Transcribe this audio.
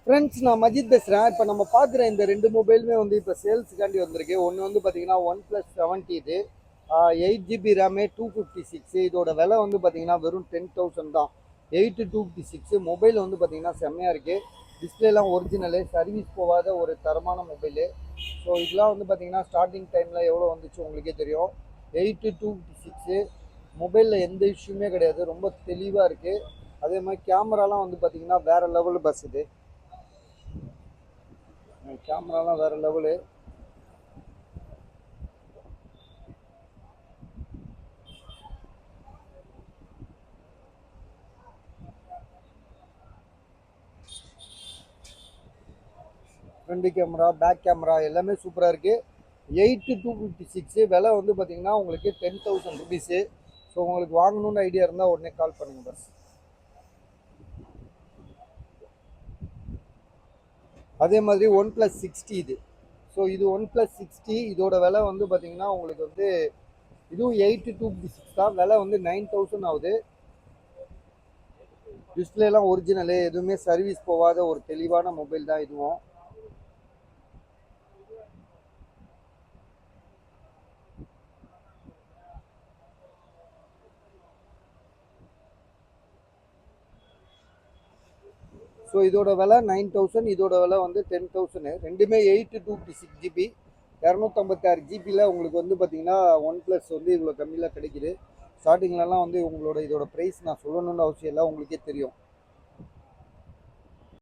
Friends, நான் மஜித் பேசுகிறேன். இப்போ நம்ம பார்க்குற இந்த ரெண்டு மொபைலுமே வந்து இப்போ சேல்ஸுக்காண்டி வந்திருக்கு. ஒன்று வந்து பார்த்தீங்கன்னா OnePlus 70 இது 8 GB ரேமு 256. இதோட விலை வந்து பார்த்தீங்கன்னா வெறும் 10,000 தான். 8 256 மொபைல் வந்து பார்த்தீங்கன்னா செம்மையாக இருக்குது. டிஸ்பிளேலாம் ஒரிஜினலு, சர்வீஸ் போகாத ஒரு தரமான மொபைலு. ஸோ இதெல்லாம் வந்து பார்த்தீங்கன்னா ஸ்டார்டிங் டைமில் எவ்வளோ வந்துச்சு உங்களுக்கே தெரியும். 8 256 மொபைலில் எந்த இஷ்யூமே கிடையாது, ரொம்ப தெளிவாக இருக்குது. அதே மாதிரி கேமராலாம் வந்து பார்த்தீங்கன்னா வேறு லெவலு பஸ் இது. கேமராலாம் வேறு level. Front camera, back camera எல்லாமே சூப்பராக இருக்குது. 8 256 விலை வந்து பார்த்தீங்கன்னா உங்களுக்கு 10,000 ருபீஸு. ஸோ உங்களுக்கு வாங்கணுன்னு ஐடியா இருந்தால் உடனே கால் பண்ணுங்கள் பஸ். அதே மாதிரி OnePlus 60 இது. ஸோ இது OnePlus 60, இதோட விலை வந்து பார்த்தீங்கன்னா உங்களுக்கு வந்து இதுவும் 8 256 தான். விலை வந்து 9,000 ஆகுது. டிஸ்பிளேலாம் ஒரிஜினலு, எதுவுமே சர்வீஸ் போகாத ஒரு தெளிவான மொபைல் தான் இதுவும். ஸோ இதோட விலை 9,000, இதோட விலை வந்து 10,000. ரெண்டுமே 8 256 GB. 256 ஜிபியில் உங்களுக்கு வந்து பார்த்தீங்கன்னா OnePlus வந்து இவ்வளோ கம்மியில் கிடைக்குது. ஸ்டார்டிங்லலாம் வந்து உங்களோட இதோட ப்ரைஸ் நான் சொல்லணும்னு அவசியம் இல்லை, உங்களுக்கே தெரியும்.